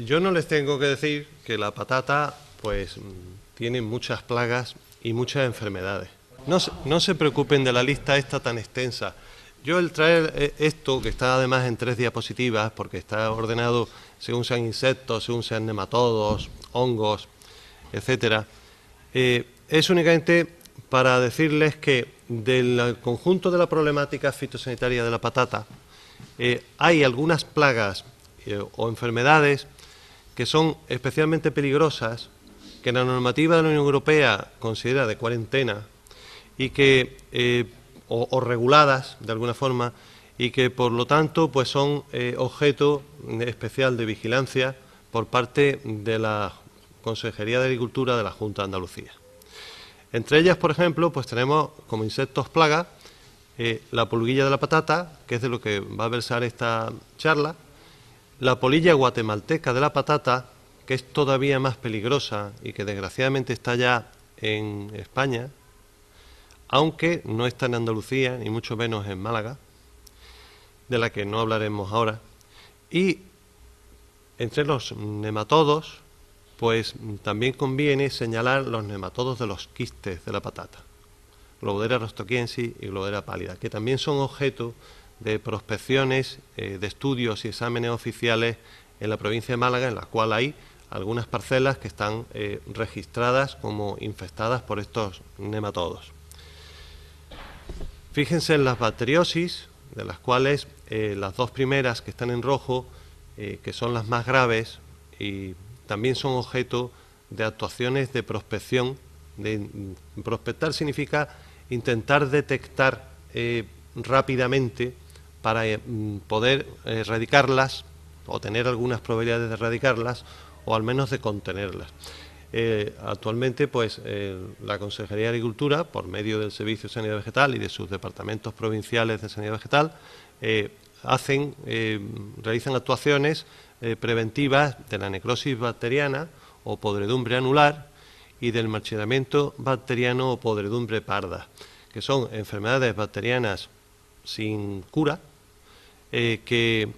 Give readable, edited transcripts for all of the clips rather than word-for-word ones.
Yo no les tengo que decir que la patata, pues, tiene muchas plagas y muchas enfermedades. No se preocupen de la lista esta tan extensa. Yo el traer esto, que está además en 3 diapositivas, porque está ordenado según sean insectos, según sean nematodos, hongos, etcétera, es únicamente para decirles que del conjunto de la problemática fitosanitaria de la patata, hay algunas plagas o enfermedades que son especialmente peligrosas, que la normativa de la Unión Europea considera de cuarentena y que o reguladas de alguna forma, y que por lo tanto pues son objeto especial de vigilancia por parte de la Consejería de Agricultura de la Junta de Andalucía. Entre ellas, por ejemplo, pues tenemos como insectos plaga la pulguilla de la patata, que es de lo que va a versar esta charla, la polilla guatemalteca de la patata, que es todavía más peligrosa y que desgraciadamente está ya en España, aunque no está en Andalucía, ni mucho menos en Málaga, de la que no hablaremos ahora. Y entre los nematodos, pues también conviene señalar los nematodos de los quistes de la patata, Globodera rostokiensis y Globodera pálida, que también son objeto de prospecciones, de estudios y exámenes oficiales en la provincia de Málaga, en la cual hay algunas parcelas que están registradas como infestadas por estos nematodos. Fíjense en las bacteriosis, de las cuales las 2 primeras que están en rojo, que son las más graves, y también son objeto de actuaciones de prospección. Prospectar significa intentar detectar rápidamente para poder erradicarlas, o tener algunas probabilidades de erradicarlas, o al menos de contenerlas. Actualmente, pues, la Consejería de Agricultura, por medio del Servicio de Sanidad Vegetal y de sus departamentos provinciales de Sanidad Vegetal, realizan actuaciones preventivas de la necrosis bacteriana o podredumbre anular y del marchitamiento bacteriano o podredumbre parda, que son enfermedades bacterianas sin cura que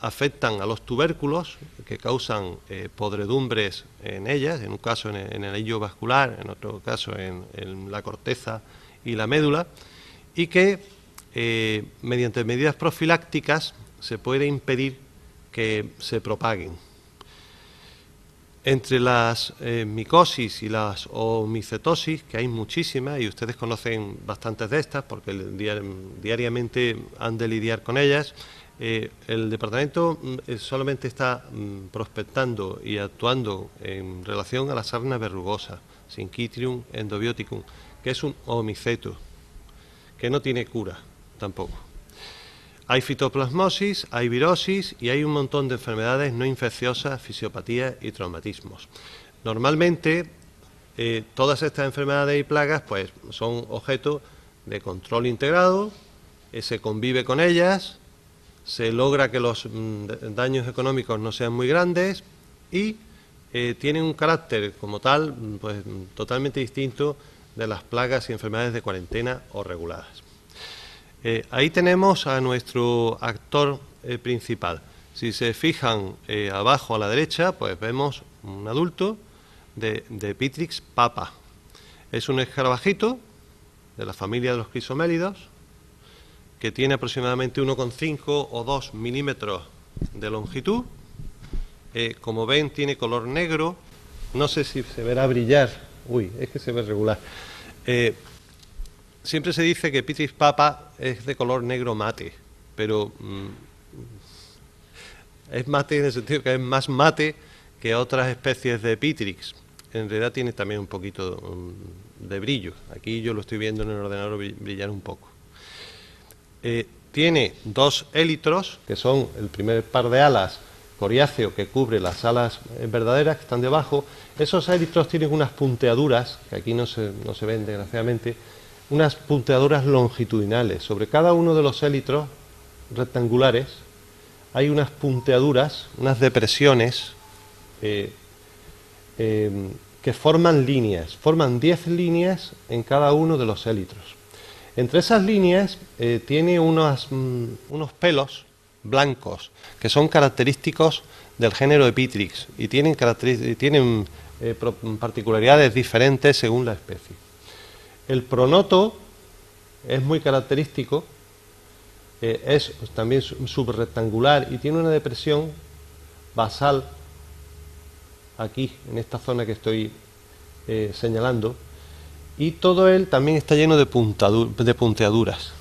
afectan a los tubérculos, que causan podredumbres en ellas, en un caso en el anillo vascular, en otro caso en la corteza y la médula, y que mediante medidas profilácticas se puede impedir que se propaguen. Entre las micosis y las omicetosis, que hay muchísimas, y ustedes conocen bastantes de estas porque diariamente han de lidiar con ellas, el departamento solamente está prospectando y actuando en relación a la sarna verrugosa, Syncytium endobioticum, que es un omiceto, que no tiene cura tampoco. Hay fitoplasmosis, hay virosis y hay un montón de enfermedades no infecciosas, fisiopatías y traumatismos. Normalmente, todas estas enfermedades y plagas pues, son objeto de control integrado, se convive con ellas, se logra que los daños económicos no sean muy grandes y tienen un carácter como tal pues, totalmente distinto de las plagas y enfermedades de cuarentena o reguladas. Ahí tenemos a nuestro actor principal. Si se fijan abajo a la derecha, pues vemos un adulto de Pitrix papa. Es un escarabajito de la familia de los crisomélidos que tiene aproximadamente 1,5 o 2 milímetros de longitud. Como ven, tiene color negro. No sé si se verá brillar. Uy, es que se ve regular. Siempre se dice que Pitrix papa es de color negro mate, pero es mate en el sentido que es más mate que otras especies de Pitrix. En realidad tiene también un poquito de brillo. Aquí yo lo estoy viendo en el ordenador brillar un poco. Tiene 2 élitros, que son el primer par de alas coriáceo que cubre las alas verdaderas que están debajo. Esos élitros tienen unas punteaduras, que aquí no se ven desgraciadamente, unas punteaduras longitudinales. Sobre cada uno de los élitros rectangulares hay unas punteaduras, unas depresiones que forman líneas, forman 10 líneas en cada uno de los élitros. Entre esas líneas tiene unos pelos blancos, que son característicos del género Epitrix y tienen particularidades diferentes según la especie. El pronoto es muy característico, es también subrectangular y tiene una depresión basal aquí, en esta zona que estoy señalando, y todo él también está lleno de punteaduras.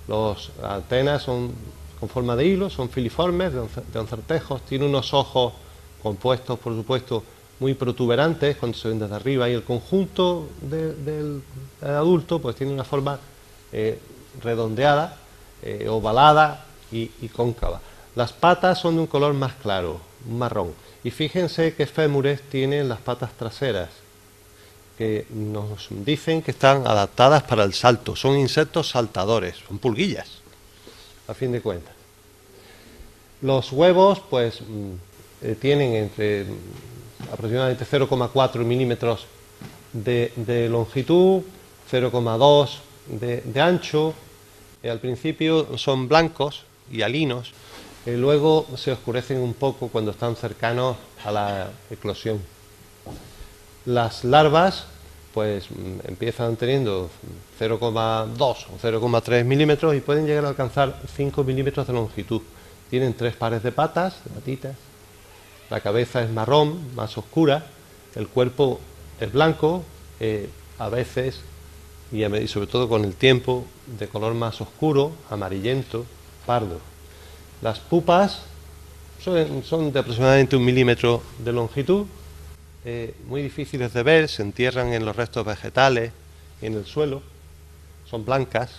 Las antenas son con forma de hilo, son filiformes, de oncertejos, tiene unos ojos compuestos, por supuesto, muy protuberantes cuando se ven desde arriba, y el conjunto del adulto pues tiene una forma redondeada, ovalada y cóncava. Las patas son de un color más claro, un marrón, y fíjense qué fémures tienen las patas traseras, que nos dicen que están adaptadas para el salto. Son insectos saltadores, son pulguillas, a fin de cuentas. Los huevos, pues, tienen entre aproximadamente 0,4 milímetros de longitud, 0,2 de ancho. Al principio son blancos y alinos, luego se oscurecen un poco cuando están cercanos a la eclosión. Las larvas pues empiezan teniendo 0,2 o 0,3 milímetros y pueden llegar a alcanzar 5 milímetros de longitud. Tienen 3 pares de patas, de patitas. La cabeza es marrón, más oscura. El cuerpo es blanco, a veces, y sobre todo con el tiempo, de color más oscuro, amarillento, pardo. Las pupas son de aproximadamente 1 milímetro de longitud. Muy difíciles de ver, se entierran en los restos vegetales, en el suelo, son blancas.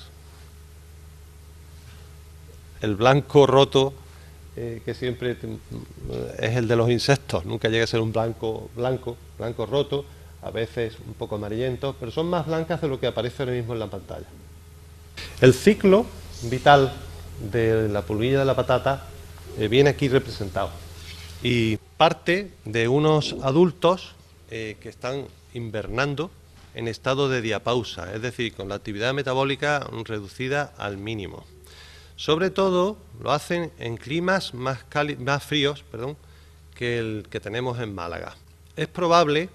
El blanco roto, que siempre es el de los insectos, nunca llega a ser un blanco roto, a veces un poco amarillento, pero son más blancas de lo que aparece ahora mismo en la pantalla. El ciclo vital de la pulguilla de la patata viene aquí representado y parte de unos adultos que están invernando en estado de diapausa, es decir, con la actividad metabólica reducida al mínimo. Sobre todo lo hacen en climas más fríos, que el que tenemos en Málaga. Es probable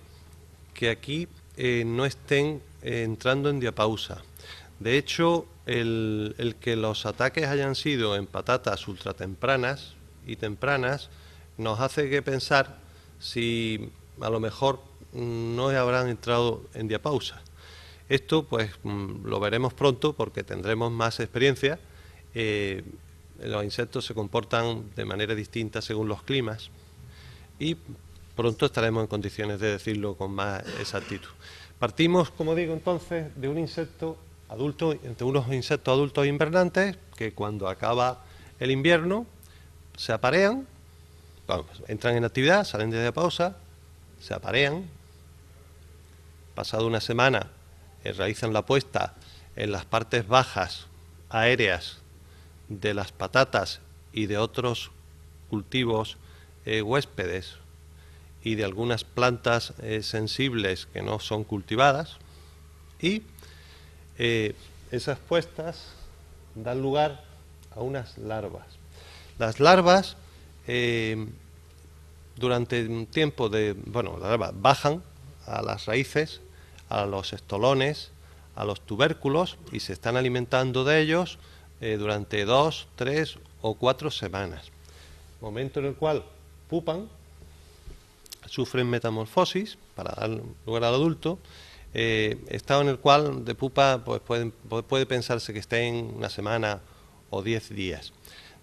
que aquí no estén entrando en diapausa. De hecho, el que los ataques hayan sido en patatas ultratempranas y tempranas nos hace que pensar si a lo mejor no habrán entrado en diapausa. Esto pues lo veremos pronto porque tendremos más experiencia. Los insectos se comportan de manera distinta según los climas y pronto estaremos en condiciones de decirlo con más exactitud. Partimos, como digo, entonces de un insecto adulto, de unos insectos adultos invernantes que cuando acaba el invierno se aparean, entran en actividad, salen de diapausa, se aparean, pasado una semana realizan la puesta en las partes bajas aéreas de las patatas y de otros cultivos huéspedes y de algunas plantas sensibles que no son cultivadas, y esas puestas dan lugar a unas larvas. Las larvas durante un tiempo las larvas bajan a las raíces, a los estolones, a los tubérculos y se están alimentando de ellos durante 2, 3 o 4 semanas. Momento en el cual pupan, sufren metamorfosis para dar lugar al adulto, estado en el cual de pupa pues puede pensarse que estén una semana o 10 días.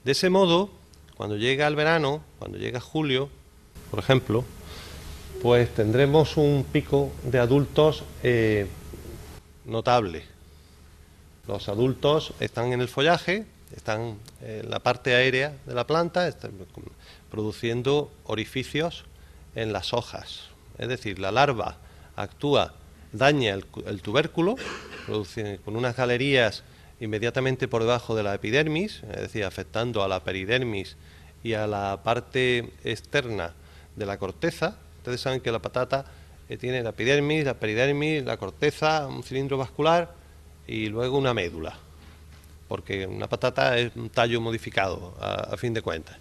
De ese modo, cuando llega el verano, cuando llega julio, por ejemplo, pues tendremos un pico de adultos notable. Los adultos están en el follaje, están en la parte aérea de la planta, están produciendo orificios en las hojas. Es decir, la larva actúa, daña el tubérculo, produce con unas galerías inmediatamente por debajo de la epidermis, es decir, afectando a la peridermis y a la parte externa de la corteza. Ustedes saben que la patata tiene la epidermis, la peridermis, la corteza, un cilindro vascular y luego una médula. porque una patata es un tallo modificado, a fin de cuentas.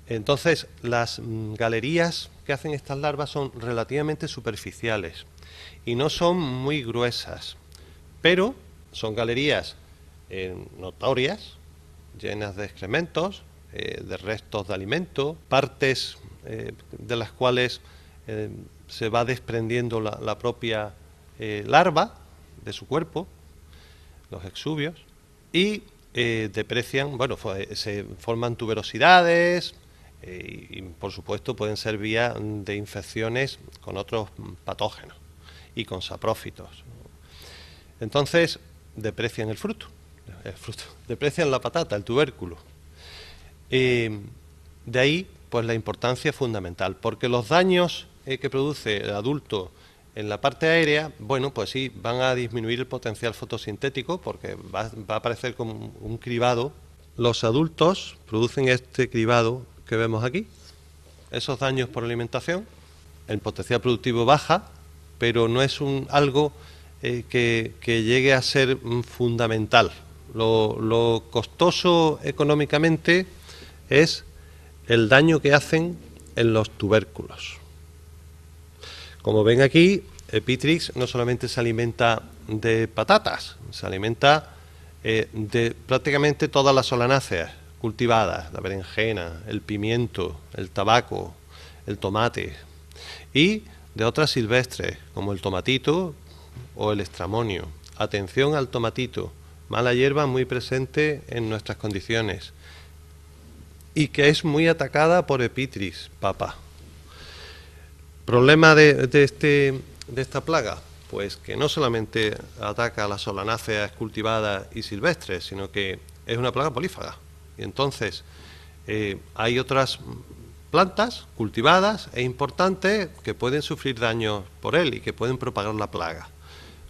Entonces, las galerías que hacen estas larvas son relativamente superficiales y no son muy gruesas, pero son galerías notorias, llenas de excrementos, de restos de alimento, partes de las cuales se va desprendiendo la propia larva de su cuerpo, los exuvios, y deprecian, bueno, se forman tuberosidades y por supuesto pueden ser vía de infecciones con otros patógenos y con saprófitos. Entonces deprecian el fruto, deprecian la patata, el tubérculo. De ahí pues la importancia fundamental, porque los daños que produce el adulto en la parte aérea, bueno, pues sí, van a disminuir el potencial fotosintético porque va a aparecer como un cribado. Los adultos producen este cribado que vemos aquí, esos daños por alimentación, el potencial productivo baja, pero no es algo que llegue a ser fundamental. Lo costoso económicamente es el daño que hacen en los tubérculos. Como ven aquí, Pitrix no solamente se alimenta de patatas, se alimenta de prácticamente todas las solanáceas cultivadas, la berenjena, el pimiento, el tabaco, el tomate, y de otras silvestres, como el tomatito o el estramonio. Atención al tomatito, mala hierba muy presente en nuestras condiciones y que es muy atacada por Epitrix papa. ¿Problema de esta plaga? Pues que no solamente ataca a las solanáceas cultivadas y silvestres, sino que es una plaga polífaga. Y entonces hay otras plantas cultivadas e importantes que pueden sufrir daños por él y que pueden propagar la plaga.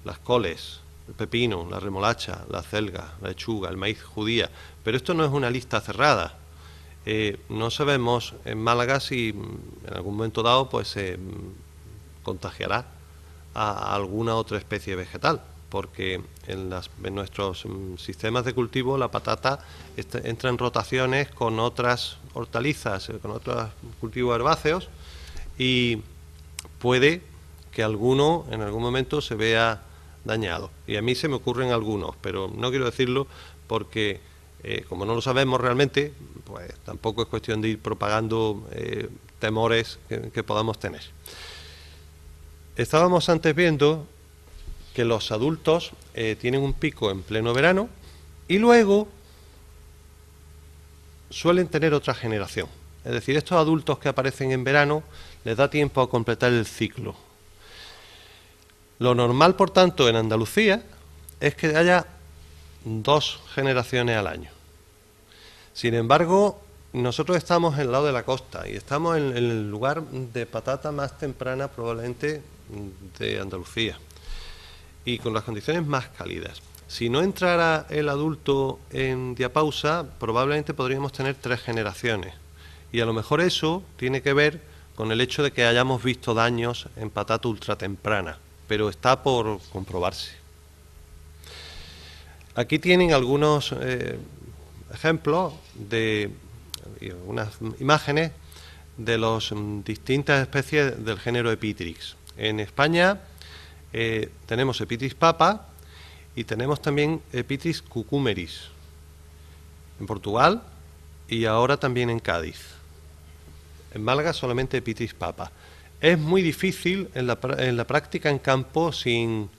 Las coles, el pepino, la remolacha, la acelga, la lechuga, el maíz judía. Pero esto no es una lista cerrada. No sabemos en Málaga si en algún momento dado pues se contagiará a alguna otra especie vegetal, porque en nuestros sistemas de cultivo la patata entra en rotaciones con otras hortalizas, con otros cultivos herbáceos, y puede que alguno en algún momento se vea dañado. Y a mí se me ocurren algunos, pero no quiero decirlo porque como no lo sabemos realmente, pues tampoco es cuestión de ir propagando temores que podamos tener. Estábamos antes viendo que los adultos tienen un pico en pleno verano y luego suelen tener otra generación. Es decir, estos adultos que aparecen en verano les da tiempo a completar el ciclo. Lo normal, por tanto, en Andalucía es que haya 2 generaciones al año. Sin embargo, nosotros estamos en el lado de la costa y estamos en el lugar de patata más temprana probablemente de Andalucía y con las condiciones más cálidas. Si no entrara el adulto en diapausa, probablemente podríamos tener 3 generaciones y a lo mejor eso tiene que ver con el hecho de que hayamos visto daños en patata ultratemprana, pero está por comprobarse. Aquí tienen algunos ejemplos de unas imágenes de las distintas especies del género Epitrix. En España tenemos Epitrix papa y tenemos también Epitrix cucumeris. En Portugal y ahora también en Cádiz. En Málaga solamente Epitrix papa. Es muy difícil en la práctica en campo sin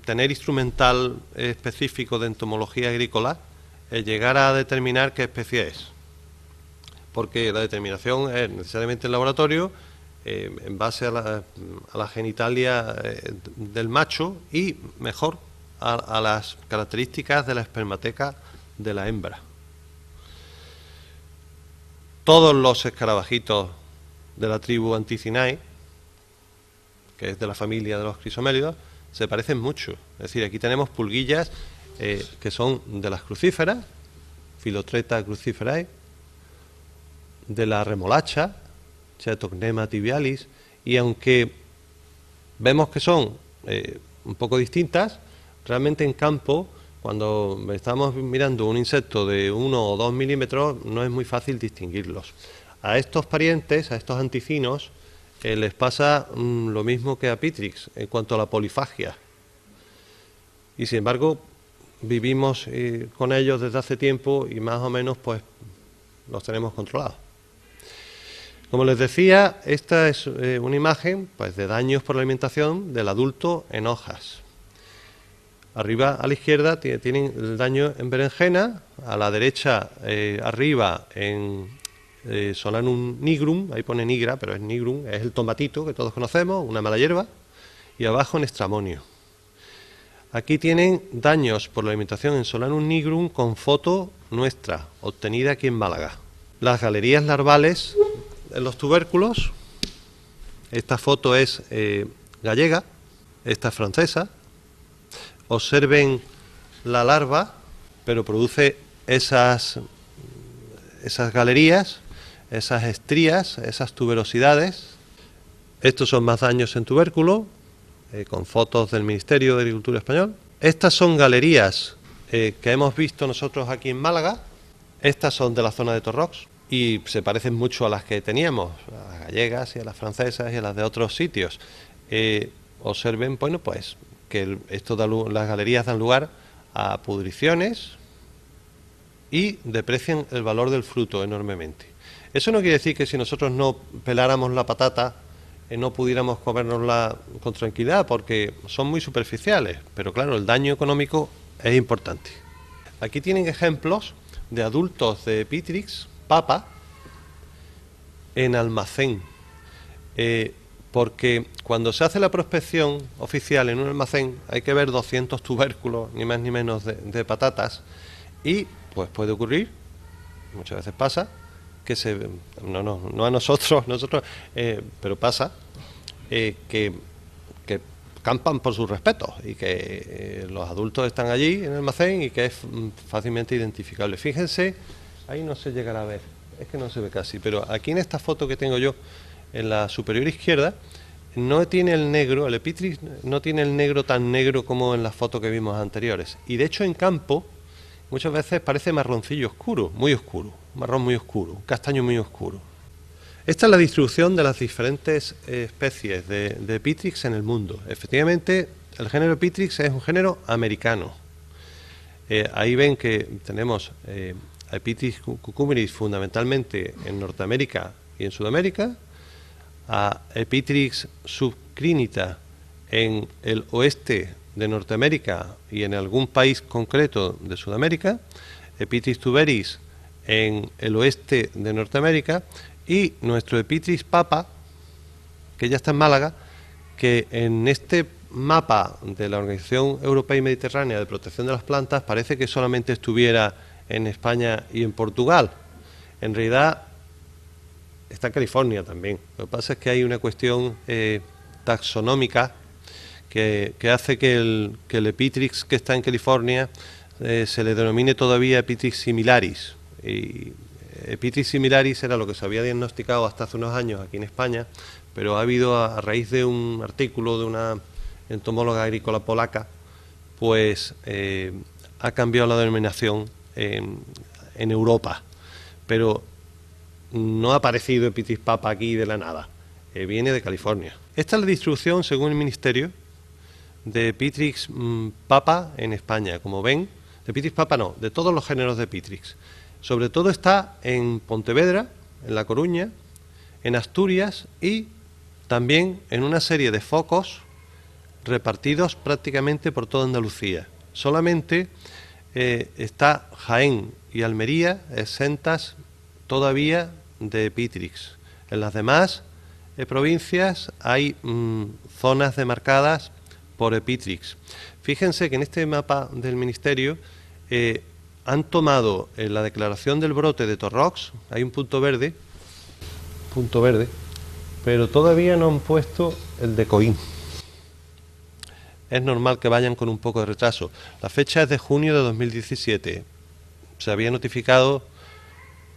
tener instrumental específico de entomología agrícola llegar a determinar qué especie es, porque la determinación es necesariamente en laboratorio en base a la genitalia del macho y mejor a las características de la espermateca de la hembra. Todos los escarabajitos de la tribu Anticinae, que es de la familia de los crisomélidos, se parecen mucho. Es decir, aquí tenemos pulguillas que son de las crucíferas, Philotreta cruciferae, de la remolacha, Chaetognema tibialis, y aunque vemos que son un poco distintas, realmente en campo cuando estamos mirando un insecto de 1 o 2 milímetros, no es muy fácil distinguirlos. A estos parientes, a estos anticinos, les pasa lo mismo que a Pitrix en cuanto a la polifagia. Y sin embargo, vivimos con ellos desde hace tiempo y más o menos pues los tenemos controlados. Como les decía, esta es una imagen pues, de daños por la alimentación del adulto en hojas. Arriba a la izquierda tienen el daño en berenjena, a la derecha arriba en Solanum nigrum, ahí pone nigra, pero es nigrum, es el tomatito que todos conocemos, una mala hierba, y abajo en Stramonio. Aquí tienen daños por la alimentación en Solanum nigrum con foto nuestra, obtenida aquí en Málaga. Las galerías larvales en los tubérculos, esta foto es gallega, esta es francesa. Observen la larva, pero produce esas galerías, esas estrías, esas tuberosidades. Estos son más daños en tubérculo, con fotos del Ministerio de Agricultura Español. Estas son galerías que hemos visto nosotros aquí en Málaga. Estas son de la zona de Torrox y se parecen mucho a las que teníamos, a las gallegas y a las francesas y a las de otros sitios. Observen, bueno, pues que las galerías dan lugar a pudriciones y deprecian el valor del fruto enormemente. Eso no quiere decir que si nosotros no peláramos la patata no pudiéramos comérnosla con tranquilidad, porque son muy superficiales, pero claro, el daño económico es importante. Aquí tienen ejemplos de adultos de Pitrix papa en almacén. Porque cuando se hace la prospección oficial en un almacén hay que ver 200 tubérculos, ni más ni menos, de patatas, y pues puede ocurrir, muchas veces pasa, que no a nosotros, pero pasa, que campan por sus respetos y que los adultos están allí en el almacén y que es fácilmente identificable. Fíjense, ahí no se llegará a ver, es que no se ve casi, pero aquí en esta foto que tengo yo, en la superior izquierda, no tiene el negro, el Pitrix no tiene el negro tan negro como en las fotos que vimos anteriores. Y de hecho en campo muchas veces parece marroncillo oscuro, muy oscuro, marrón muy oscuro, un castaño muy oscuro. Esta es la distribución de las diferentes especies de Pitrix en el mundo. Efectivamente, el género Pitrix es un género americano. Ahí ven que tenemos a Pitrix cucumeris fundamentalmente en Norteamérica y en Sudamérica, a Pitrix subcrinita en el oeste de Norteamérica y en algún país concreto de Sudamérica, Pitrix tuberis en el oeste de Norteamérica y nuestro Pitrix papa, que ya está en Málaga, que en este mapa de la Organización Europea y Mediterránea de Protección de las Plantas parece que solamente estuviera en España y en Portugal. En realidad está en California también. Lo que pasa es que hay una cuestión taxonómica que hace que el Pitrix que está en California se le denomine todavía Pitrix similaris. Y Pitrix similaris era lo que se había diagnosticado hasta hace unos años aquí en España, pero ha habido, a raíz de un artículo de una entomóloga agrícola polaca, pues ha cambiado la denominación en Europa. Pero no ha aparecido Pitrix papa aquí de la nada, viene de California. Esta es la distribución, según el Ministerio, de Pitrix papa en España. Como ven, de Pitrix papa no, de todos los géneros de Pitrix. Sobre todo está en Pontevedra, en La Coruña, en Asturias y también en una serie de focos repartidos prácticamente por toda Andalucía. Solamente está Jaén y Almería exentas todavía de Pitrix. En las demás provincias hay zonas demarcadas por Pitrix. Fíjense que en este mapa del Ministerio han tomado la declaración del brote de Torrox, hay un punto verde, pero todavía no han puesto el de Coín. Es normal que vayan con un poco de retraso. La fecha es de junio de 2017. Se había notificado,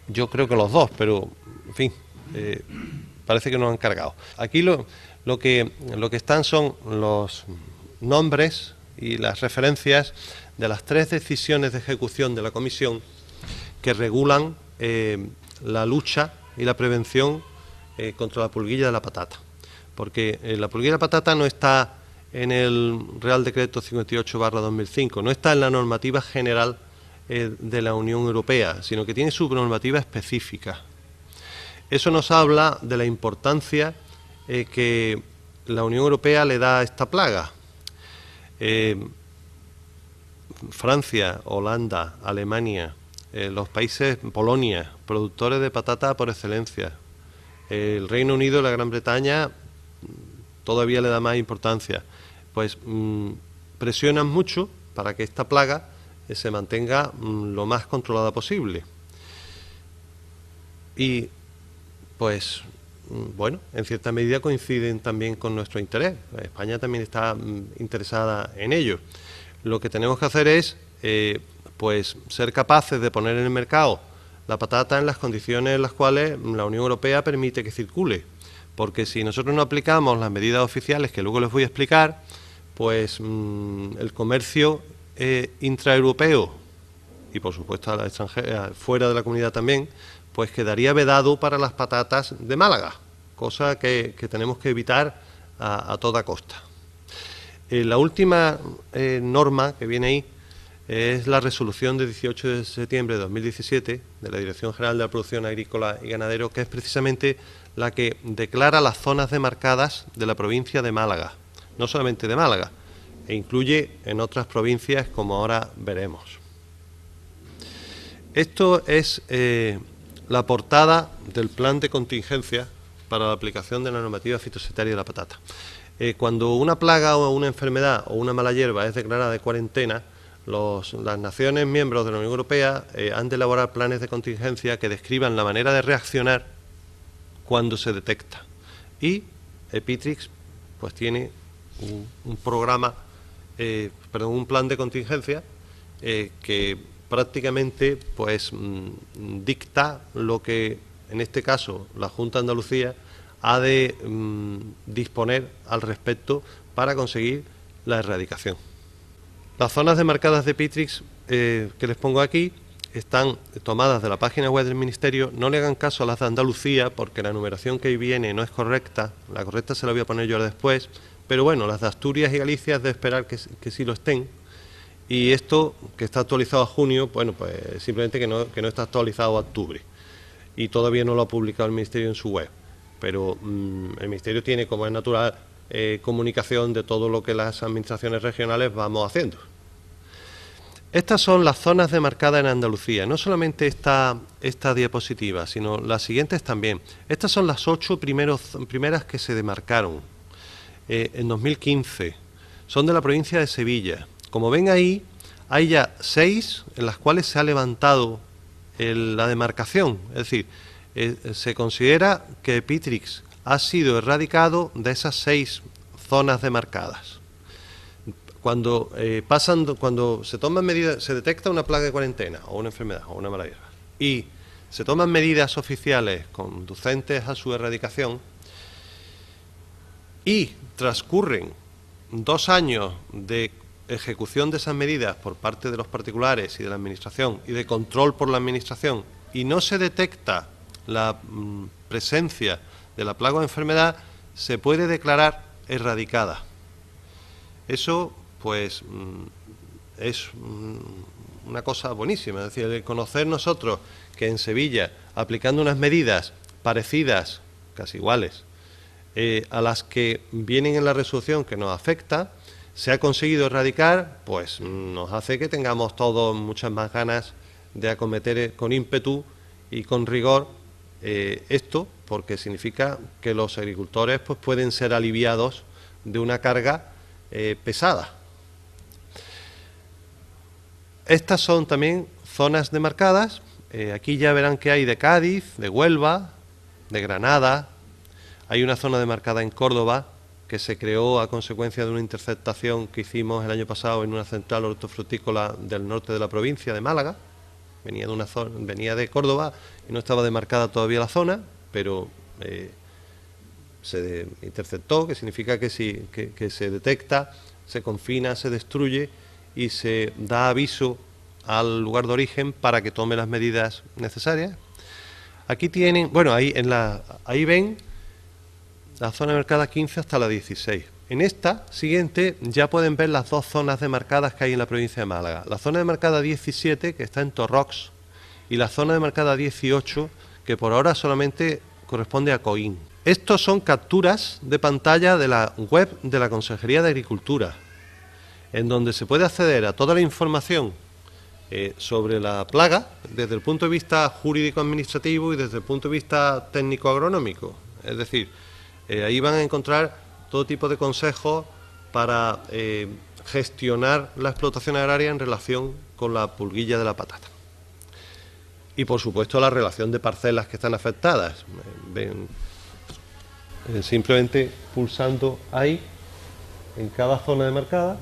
yo creo que los dos, pero en fin, parece que no han cargado. Aquí lo que están son los nombres y las referencias de las 3 decisiones de ejecución de la Comisión que regulan la lucha y la prevención contra la pulguilla de la patata. Porque la pulguilla de la patata no está en el Real Decreto 58/2005, no está en la normativa general de la Unión Europea, sino que tiene su normativa específica. Eso nos habla de la importancia que la Unión Europea le da a esta plaga. Francia, Holanda, Alemania, los países, Polonia, productores de patata por excelencia. El Reino Unido y la Gran Bretaña todavía le da más importancia. Pues presionan mucho para que esta plaga se mantenga lo más controlada posible. Y pues bueno, en cierta medida coinciden también con nuestro interés. España también está interesada en ello. Lo que tenemos que hacer es pues ser capaces de poner en el mercado la patata en las condiciones en las cuales la Unión Europea permite que circule. Porque si nosotros no aplicamos las medidas oficiales, que luego les voy a explicar, pues el comercio intraeuropeo y por supuesto a la extranjera, fuera de la comunidad también, pues quedaría vedado para las patatas de Málaga, cosa que tenemos que evitar a toda costa. La última norma que viene ahí es la resolución de 18 de septiembre de 2017 de la Dirección General de la Producción Agrícola y Ganadero, que es precisamente la que declara las zonas demarcadas de la provincia de Málaga, no solamente de Málaga, e incluye en otras provincias como ahora veremos. Esto es la portada del plan de contingencia para la aplicación de la normativa fitosanitaria de la patata. Cuando una plaga o una enfermedad o una mala hierba es declarada de cuarentena, las naciones miembros de la Unión Europea han de elaborar planes de contingencia que describan la manera de reaccionar cuando se detecta. Y Epitrix pues tiene un programa, un plan de contingencia que prácticamente pues dicta lo que en este caso la Junta de Andalucía ha de disponer al respecto para conseguir la erradicación. Las zonas demarcadas de Epitrix que les pongo aquí están tomadas de la página web del Ministerio. No le hagan caso a las de Andalucía porque la numeración que ahí viene no es correcta. La correcta se la voy a poner yo ahora después, pero bueno, las de Asturias y Galicia es de esperar que sí lo estén. Y esto, que está actualizado a junio, bueno, pues simplemente que no está actualizado a octubre. Y todavía no lo ha publicado el Ministerio en su web. Pero el Ministerio tiene, como es natural, comunicación de todo lo que las administraciones regionales vamos haciendo. Estas son las zonas demarcadas en Andalucía. No solamente esta diapositiva, sino las siguientes también. Estas son las 8 primeras que se demarcaron en 2015. Son de la provincia de Sevilla. Como ven ahí, hay ya 6 en las cuales se ha levantado la demarcación. Es decir, se considera que Epitrix ha sido erradicado de esas 6 zonas demarcadas. Cuando se toman medidas, se detecta una plaga de cuarentena o una enfermedad o una mala hierba y se toman medidas oficiales conducentes a su erradicación y transcurren 2 años de ejecución de esas medidas por parte de los particulares y de la Administración y de control por la Administración y no se detecta la presencia de la plaga o enfermedad, se puede declarar erradicada. Eso pues es una cosa buenísima, es decir, el conocer nosotros que en Sevilla, aplicando unas medidas parecidas, casi iguales, a las que vienen en la resolución que nos afecta, se ha conseguido erradicar, pues nos hace que tengamos todos muchas más ganas de acometer con ímpetu y con rigor esto, porque significa que los agricultores pues pueden ser aliviados de una carga pesada. Estas son también zonas demarcadas. Aquí ya verán que hay de Cádiz, de Huelva, de Granada. Hay una zona demarcada en Córdoba que se creó a consecuencia de una interceptación que hicimos el año pasado en una central hortofrutícola del norte de la provincia de Málaga. Venía de Córdoba y no estaba demarcada todavía la zona, pero se interceptó, que significa que se detecta, se confina, se destruye y se da aviso al lugar de origen para que tome las medidas necesarias. Aquí tienen, bueno, ahí ven la zona demarcada 15 hasta la 16. En esta siguiente ya pueden ver las dos zonas demarcadas que hay en la provincia de Málaga. La zona demarcada 17, que está en Torrox, y la zona demarcada 18, que por ahora solamente corresponde a Coín. Estos son capturas de pantalla de la web de la Consejería de Agricultura, en donde se puede acceder a toda la información sobre la plaga desde el punto de vista jurídico-administrativo y desde el punto de vista técnico-agronómico. Es decir, ahí van a encontrar todo tipo de consejos para gestionar la explotación agraria en relación con la pulguilla de la patata. Y por supuesto la relación de parcelas que están afectadas. Ven, simplemente pulsando ahí, en cada zona demarcada,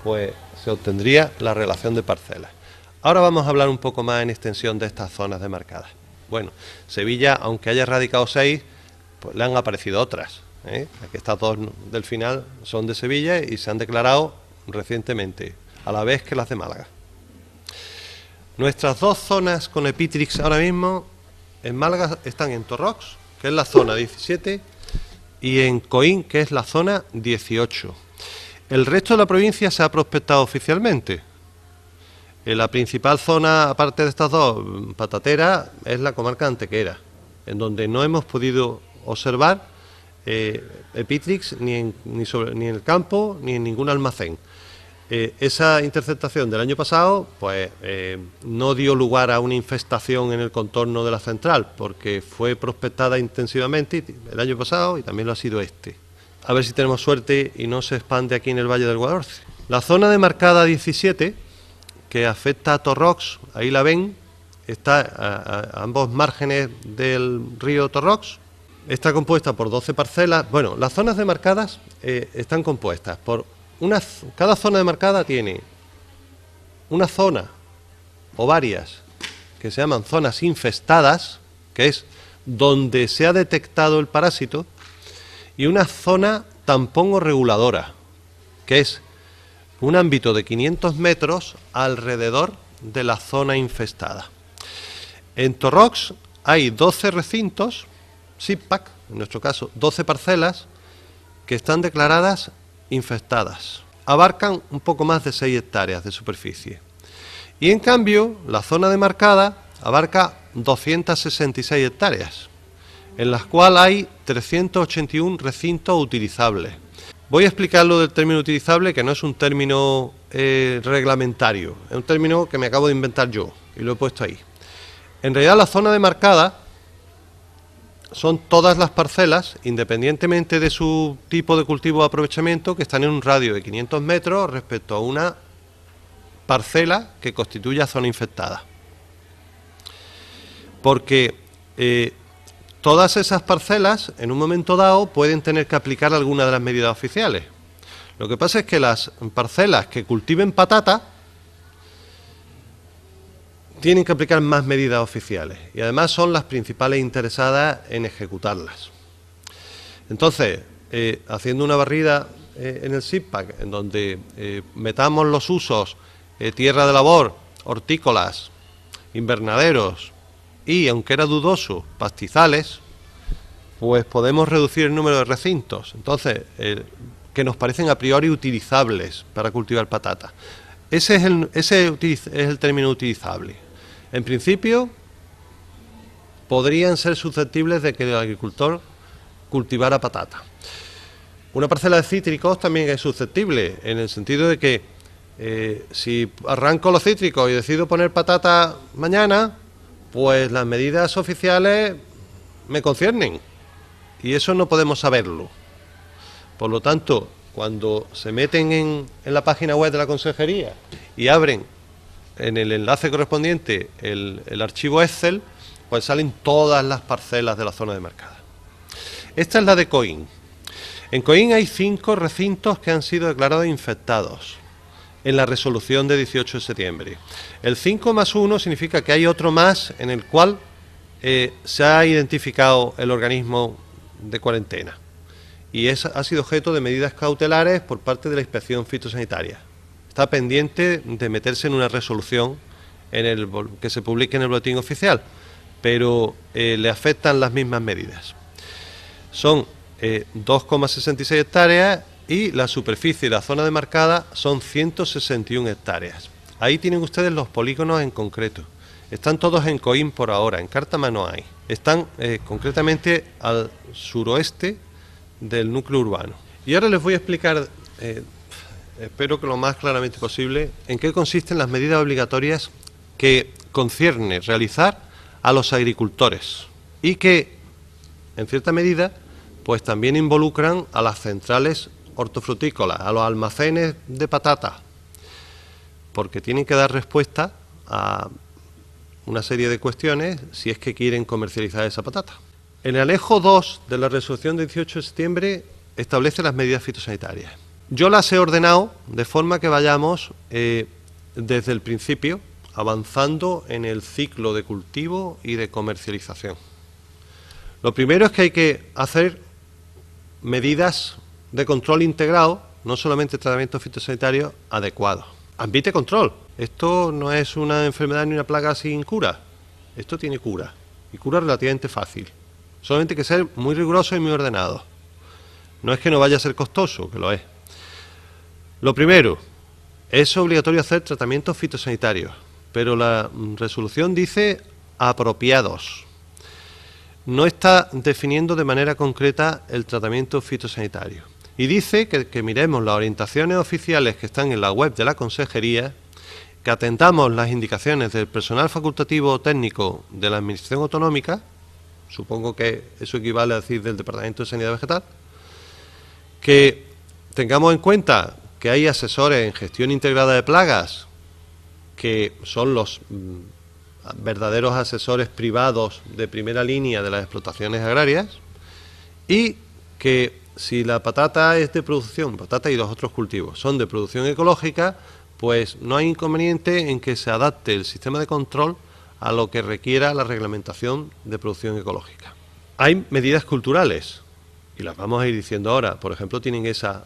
pues se obtendría la relación de parcelas. Ahora vamos a hablar un poco más en extensión de estas zonas demarcadas. Bueno, Sevilla, aunque haya erradicado 6, pues le han aparecido otras. Aquí estas dos del final son de Sevilla y se han declarado recientemente, a la vez que las de Málaga. Nuestras dos zonas con Epitrix ahora mismo en Málaga están en Torrox, que es la zona 17, y en Coín, que es la zona 18. El resto de la provincia se ha prospectado oficialmente. La principal zona, aparte de estas dos patateras, es la comarca de Antequera, en donde no hemos podido observar Epitrix ni en el campo ni en ningún almacén. Esa interceptación del año pasado pues no dio lugar a una infestación en el contorno de la central, porque fue prospectada intensivamente el año pasado y también lo ha sido este. A ver si tenemos suerte y no se expande aquí en el Valle del Guadalhorce. La zona demarcada 17, que afecta a Torrox, ahí la ven, está a ambos márgenes del río Torrox. Está compuesta por 12 parcelas. Bueno, las zonas demarcadas están compuestas por cada zona demarcada tiene una zona o varias que se llaman zonas infestadas, que es donde se ha detectado el parásito, y una zona tampón o reguladora, que es un ámbito de 500 metros alrededor de la zona infestada. En Torrox hay 12 recintos, SIPAC, en nuestro caso 12 parcelas, que están declaradas infestadas. Abarcan un poco más de 6 hectáreas de superficie. Y en cambio, la zona demarcada abarca 266 hectáreas, en las cuales hay 381 recintos utilizables. Voy a explicar lo del término utilizable, que no es un término reglamentario, es un término que me acabo de inventar yo y lo he puesto ahí. En realidad la zona demarcada son todas las parcelas, independientemente de su tipo de cultivo o aprovechamiento, que están en un radio de 500 metros respecto a una parcela que constituya zona infectada. Porque todas esas parcelas, en un momento dado, pueden tener que aplicar alguna de las medidas oficiales. Lo que pasa es que las parcelas que cultiven patata tienen que aplicar más medidas oficiales y además son las principales interesadas en ejecutarlas. Entonces, haciendo una barrida en el SIPAC, en donde metamos los usos tierra de labor, hortícolas, invernaderos y, aunque era dudoso, pastizales, pues podemos reducir el número de recintos, entonces que nos parecen a priori utilizables para cultivar patata. Ese es el término utilizable. En principio, podrían ser susceptibles de que el agricultor cultivara patata. Una parcela de cítricos también es susceptible, en el sentido de que si arranco los cítricos y decido poner patata mañana, pues las medidas oficiales me conciernen, y eso no podemos saberlo. Por lo tanto, cuando se meten en la página web de la Consejería y abren en el enlace correspondiente el archivo Excel, pues salen todas las parcelas de la zona demarcada. Esta es la de Coín. En Coín hay 5 recintos que han sido declarados infectados en la resolución de 18 de septiembre. El 5+1 significa que hay otro más en el cual se ha identificado el organismo de cuarentena y ha sido objeto de medidas cautelares por parte de la inspección fitosanitaria. está pendiente de meterse en una resolución que se publique en el boletín oficial, pero le afectan las mismas medidas. Son 2,66 hectáreas y la superficie de la zona demarcada son 161 hectáreas. Ahí tienen ustedes los polígonos en concreto. Están todos en Coín por ahora, en Cártama no hay. Están concretamente al suroeste del núcleo urbano. Y ahora les voy a explicar, espero que lo más claramente posible, en qué consisten las medidas obligatorias que concierne realizar a los agricultores y que, en cierta medida, pues también involucran a las centrales hortofrutícolas, a los almacenes de patata, porque tienen que dar respuesta a una serie de cuestiones si es que quieren comercializar esa patata. En el anejo 2 de la resolución del 18 de septiembre establece las medidas fitosanitarias. Yo las he ordenado de forma que vayamos desde el principio avanzando en el ciclo de cultivo y de comercialización. Lo primero es que hay que hacer medidas de control integrado, no solamente tratamientos fitosanitarios adecuados. Ambiente control. Esto no es una enfermedad ni una plaga sin cura. Esto tiene cura, y cura relativamente fácil. Solamente hay que ser muy riguroso y muy ordenado. No es que no vaya a ser costoso, que lo es. Lo primero, es obligatorio hacer tratamientos fitosanitarios, pero la resolución dice apropiados. No está definiendo de manera concreta el tratamiento fitosanitario. Y dice que miremos las orientaciones oficiales que están en la web de la Consejería, que atendamos las indicaciones del personal facultativo o técnico de la Administración Autonómica, supongo que eso equivale a decir del Departamento de Sanidad Vegetal, que tengamos en cuenta que hay asesores en gestión integrada de plagas, que son los verdaderos asesores privados de primera línea de las explotaciones agrarias, y que si la patata es de producción, patata y los otros cultivos son de producción ecológica, pues no hay inconveniente en que se adapte el sistema de control a lo que requiera la reglamentación de producción ecológica. Hay medidas culturales, y las vamos a ir diciendo ahora. Por ejemplo, tienen esa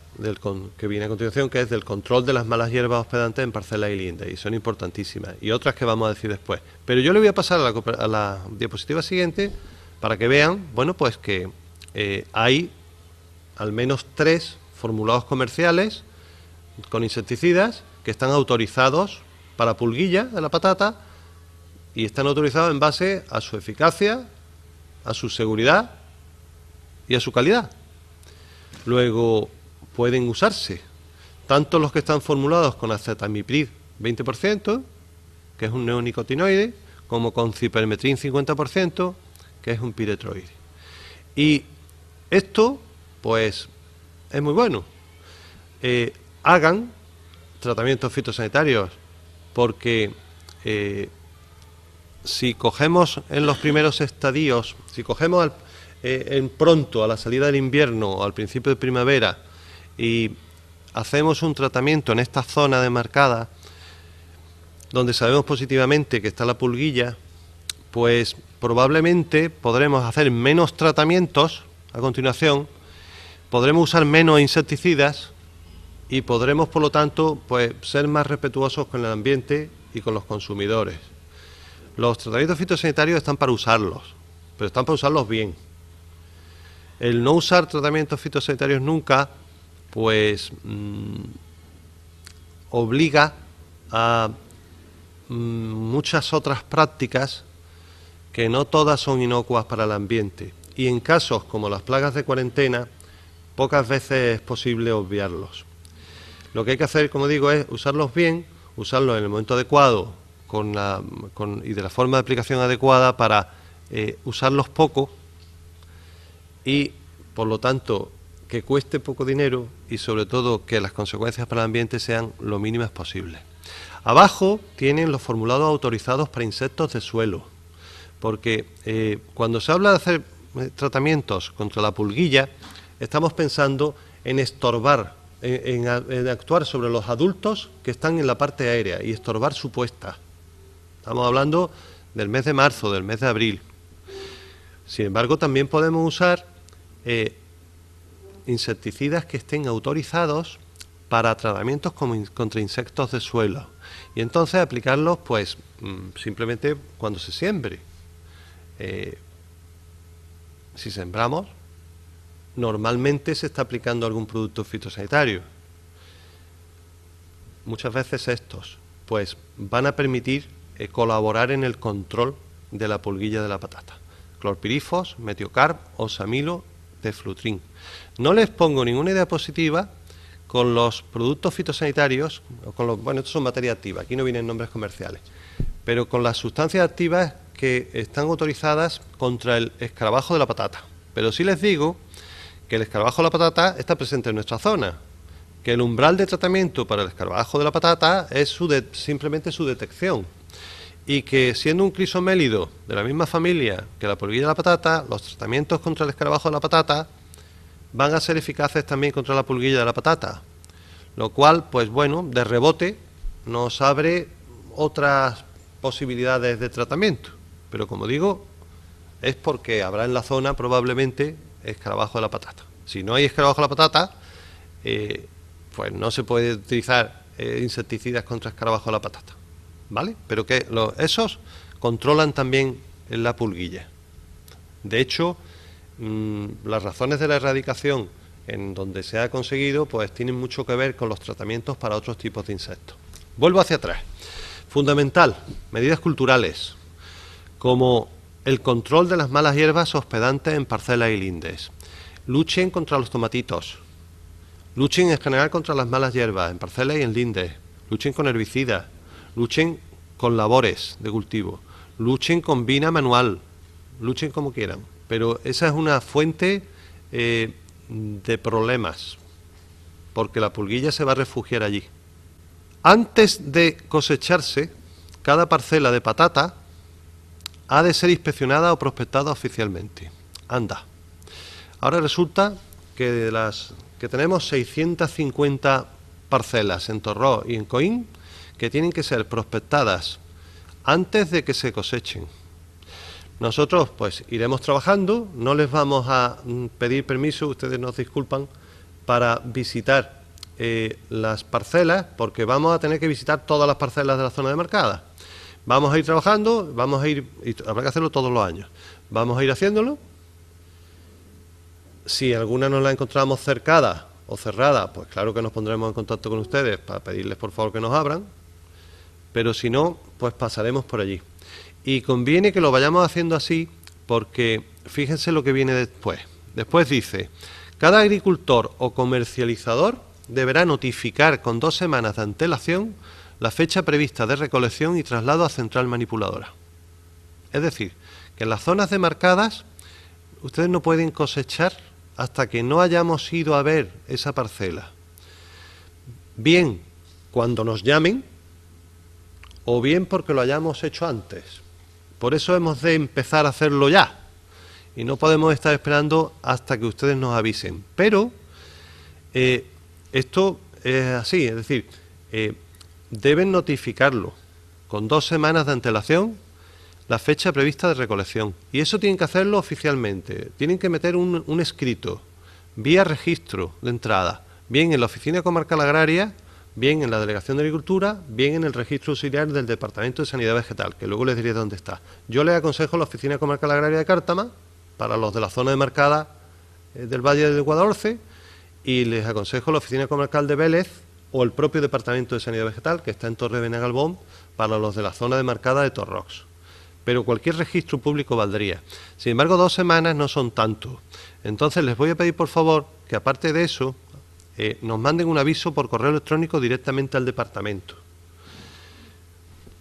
que viene a continuación, que es del control de las malas hierbas hospedantes en parcelas y lindes, y son importantísimas, y otras que vamos a decir después. Pero yo le voy a pasar a la diapositiva siguiente para que vean, bueno, pues que hay al menos 3 formulados comerciales con insecticidas que están autorizados para pulguilla de la patata, y están autorizados en base a su eficacia, a su seguridad y a su calidad. Luego pueden usarse tanto los que están formulados con acetamiprid 20%, que es un neonicotinoide, como con cipermetrin 50%, que es un piretroide. Y esto, pues, es muy bueno. Hagan tratamientos fitosanitarios, porque si cogemos en los primeros estadios, si cogemos pronto a la salida del invierno o al principio de primavera y hacemos un tratamiento en esta zona demarcada donde sabemos positivamente que está la pulguilla, pues probablemente podremos hacer menos tratamientos a continuación, podremos usar menos insecticidas y podremos, por lo tanto, pues ser más respetuosos con el ambiente y con los consumidores. Los tratamientos fitosanitarios están para usarlos, pero están para usarlos bien. El no usar tratamientos fitosanitarios nunca, pues obliga a muchas otras prácticas que no todas son inocuas para el ambiente, y en casos como las plagas de cuarentena pocas veces es posible obviarlos. Lo que hay que hacer, como digo, es usarlos bien, usarlos en el momento adecuado y de la forma de aplicación adecuada para usarlos poco y, por lo tanto, que cueste poco dinero y, sobre todo, que las consecuencias para el ambiente sean lo mínimas posibles. Abajo tienen los formulados autorizados para insectos de suelo, porque cuando se habla de hacer tratamientos contra la pulguilla, estamos pensando en estorbar, en actuar sobre los adultos que están en la parte aérea y estorbar su puesta. Estamos hablando del mes de marzo, del mes de abril. Sin embargo, también podemos usar insecticidas que estén autorizados para tratamientos contra insectos de suelo. Y entonces aplicarlos, pues, simplemente cuando se siembre. Si sembramos, normalmente se está aplicando algún producto fitosanitario. Muchas veces estos, pues, van a permitir colaborar en el control de la pulguilla de la patata. Clorpirifos, metiocarb, osamilo, teflutrin. No les pongo ninguna idea positiva con los productos fitosanitarios, bueno, estos son materia activa, aquí no vienen nombres comerciales, pero con las sustancias activas que están autorizadas contra el escarabajo de la patata. Pero sí les digo que el escarabajo de la patata está presente en nuestra zona, que el umbral de tratamiento para el escarabajo de la patata es simplemente su detección, y que siendo un crisomélido de la misma familia que la pulguilla de la patata, los tratamientos contra el escarabajo de la patata van a ser eficaces también contra la pulguilla de la patata, lo cual, pues bueno, de rebote nos abre otras posibilidades de tratamiento, pero como digo, es porque habrá en la zona probablemente escarabajo de la patata. Si no hay escarabajo de la patata, pues no se puede utilizar insecticidas contra escarabajo de la patata, ¿vale? Pero que esos controlan también la pulguilla. De hecho, las razones de la erradicación en donde se ha conseguido, pues tienen mucho que ver con los tratamientos para otros tipos de insectos. Vuelvo hacia atrás. Fundamental, medidas culturales, como el control de las malas hierbas hospedantes en parcelas y lindes. Luchen contra los tomatitos. Luchen en general contra las malas hierbas en parcelas y en lindes. Luchen con herbicidas. Luchen con labores de cultivo. Luchen con vina manual. Luchen como quieran. Pero esa es una fuente de problemas, porque la pulguilla se va a refugiar allí. Antes de cosecharse, cada parcela de patata ha de ser inspeccionada o prospectada oficialmente. Anda. Ahora resulta que de las que tenemos 650 parcelas en Torró y en Coín que tienen que ser prospectadas antes de que se cosechen. Nosotros pues iremos trabajando, no les vamos a pedir permiso, ustedes nos disculpan, para visitar las parcelas, porque vamos a tener que visitar todas las parcelas de la zona demarcada. Vamos a ir trabajando, y habrá que hacerlo todos los años, vamos a ir haciéndolo. Si alguna nos la encontramos cercada o cerrada, pues claro que nos pondremos en contacto con ustedes para pedirles por favor que nos abran, pero si no, pues pasaremos por allí. Y conviene que lo vayamos haciendo así, porque fíjense lo que viene después. Después dice, cada agricultor o comercializador deberá notificar con 2 semanas de antelación la fecha prevista de recolección y traslado a central manipuladora. Es decir, que en las zonas demarcadas ustedes no pueden cosechar hasta que no hayamos ido a ver esa parcela. Bien cuando nos llamen o bien porque lo hayamos hecho antes. Por eso hemos de empezar a hacerlo ya. Y no podemos estar esperando hasta que ustedes nos avisen. Pero esto es así, es decir, deben notificarlo con 2 semanas de antelación la fecha prevista de recolección. Y eso tienen que hacerlo oficialmente. Tienen que meter un escrito, vía registro de entrada, bien en la Oficina Comarcal Agraria, bien en la Delegación de Agricultura, bien en el registro auxiliar del Departamento de Sanidad Vegetal, que luego les diré dónde está. Yo les aconsejo la Oficina Comarcal Agraria de Cártama, para los de la zona demarcada del Valle del Guadalhorce, y les aconsejo la Oficina Comarcal de Vélez o el propio Departamento de Sanidad Vegetal, que está en Torre Benagalbón, para los de la zona demarcada de Torrox. Pero cualquier registro público valdría. Sin embargo, 2 semanas no son tanto. Entonces les voy a pedir por favor que aparte de eso nos manden un aviso por correo electrónico directamente al departamento.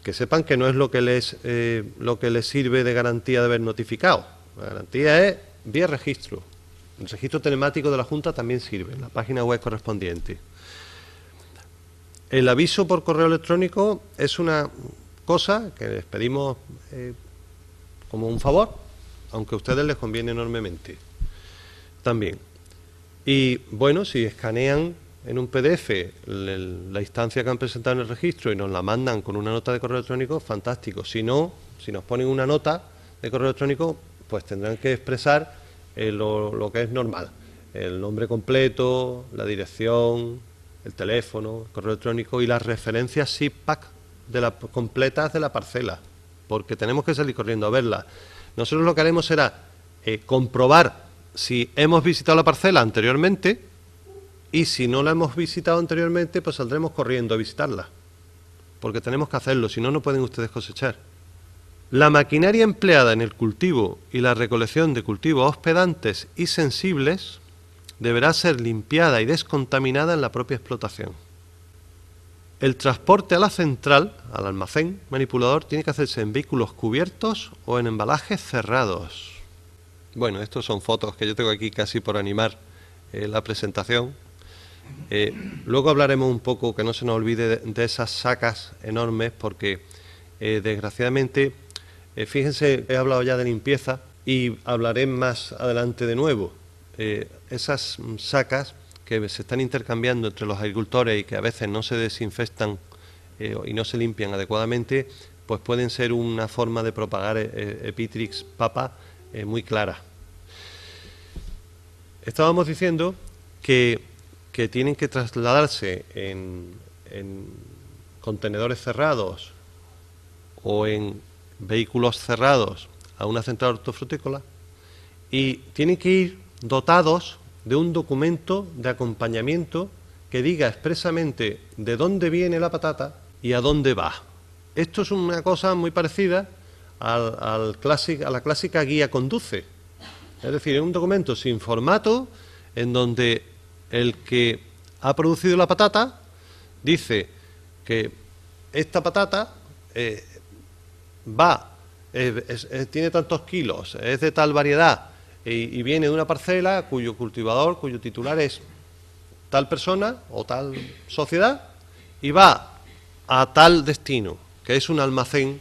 Que sepan que no es lo que les sirve de garantía de haber notificado. La garantía es vía registro. El registro telemático de la Junta también sirve, en la página web correspondiente. El aviso por correo electrónico es una cosa que les pedimos como un favor, aunque a ustedes les conviene enormemente también. Y bueno, si escanean en un PDF la instancia que han presentado en el registro y nos la mandan con una nota de correo electrónico, fantástico. Si no, si nos ponen una nota de correo electrónico, pues tendrán que expresar lo que es normal, el nombre completo, la dirección, el teléfono, el correo electrónico y las referencias SIPAC completas de la parcela, porque tenemos que salir corriendo a verla. Nosotros lo que haremos será comprobar si hemos visitado la parcela anteriormente, y si no la hemos visitado anteriormente, pues saldremos corriendo a visitarla, porque tenemos que hacerlo, si no, no pueden ustedes cosechar. La maquinaria empleada en el cultivo y la recolección de cultivos hospedantes y sensibles deberá ser limpiada y descontaminada en la propia explotación. El transporte a la central, al almacén manipulador, tiene que hacerse en vehículos cubiertos o en embalajes cerrados. Bueno, estos son fotos que yo tengo aquí casi por animar la presentación. Luego hablaremos un poco, que no se nos olvide, de esas sacas enormes, porque desgraciadamente, fíjense, he hablado ya de limpieza y hablaré más adelante de nuevo. Esas sacas que se están intercambiando entre los agricultores y que a veces no se desinfectan y no se limpian adecuadamente, pues pueden ser una forma de propagar Epitrix papa muy clara. Estábamos diciendo que tienen que trasladarse en contenedores cerrados o en vehículos cerrados a una central hortofrutícola, y tienen que ir dotados de un documento de acompañamiento que diga expresamente de dónde viene la patata y a dónde va. Esto es una cosa muy parecida a la clásica guía conduce. Es decir, es un documento sin formato en donde el que ha producido la patata dice que esta patata tiene tantos kilos, es de tal variedad y viene de una parcela cuyo cultivador, cuyo titular es tal persona o tal sociedad y va a tal destino, que es un almacén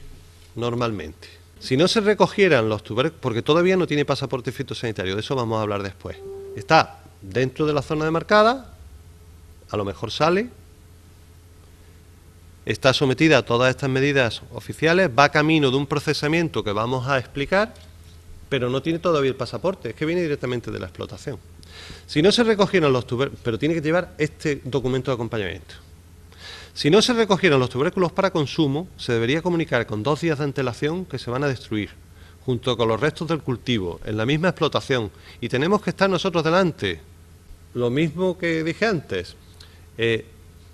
normalmente. Si no se recogieran los tubérculos, porque todavía no tiene pasaporte fitosanitario, de eso vamos a hablar después, está dentro de la zona demarcada, a lo mejor sale, está sometida a todas estas medidas oficiales, va camino de un procesamiento que vamos a explicar, pero no tiene todavía el pasaporte, es que viene directamente de la explotación. Si no se recogieron los tubérculos, pero tiene que llevar este documento de acompañamiento. Si no se recogieron los tubérculos para consumo, se debería comunicar con 2 días de antelación que se van a destruir, junto con los restos del cultivo, en la misma explotación, y tenemos que estar nosotros delante. Lo mismo que dije antes,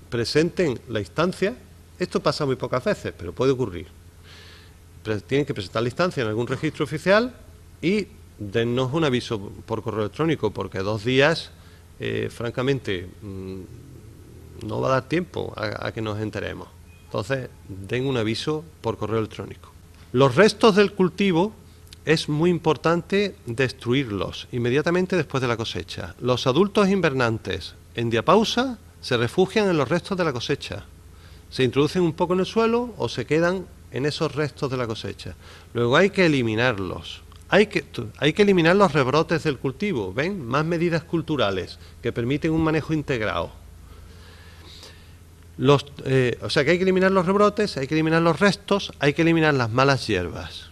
presenten la instancia, esto pasa muy pocas veces, pero puede ocurrir. Tienen que presentar la instancia en algún registro oficial y dennos un aviso por correo electrónico, porque 2 días, francamente, no va a dar tiempo a que nos enteremos. Entonces, den un aviso por correo electrónico. Los restos del cultivo es muy importante destruirlos inmediatamente después de la cosecha. Los adultos invernantes en diapausa se refugian en los restos de la cosecha. Se introducen un poco en el suelo o se quedan en esos restos de la cosecha. Luego hay que eliminarlos. Hay que eliminar los rebrotes del cultivo. ¿Ven? Más medidas culturales que permiten un manejo integrado. O sea que hay que eliminar los rebrotes, hay que eliminar los restos, hay que eliminar las malas hierbas.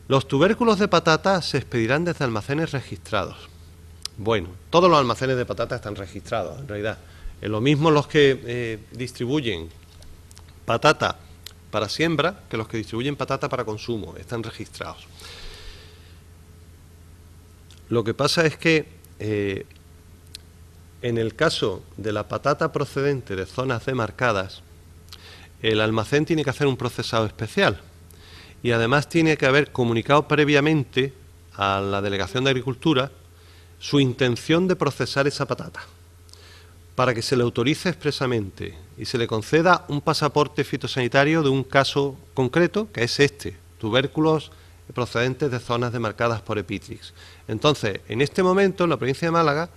Los tubérculos de patata se expedirán desde almacenes registrados. Bueno, todos los almacenes de patata están registrados, en realidad. Lo mismo los que distribuyen patata para siembra que los que distribuyen patata para consumo, están registrados. Lo que pasa es que en el caso de la patata procedente de zonas demarcadas, el almacén tiene que hacer un procesado especial y además tiene que haber comunicado previamente a la Delegación de Agricultura su intención de procesar esa patata, para que se le autorice expresamente y se le conceda un pasaporte fitosanitario de un caso concreto, que es este, tubérculos procedentes de zonas demarcadas por Epitrix. Entonces, en este momento, en la provincia de Málaga,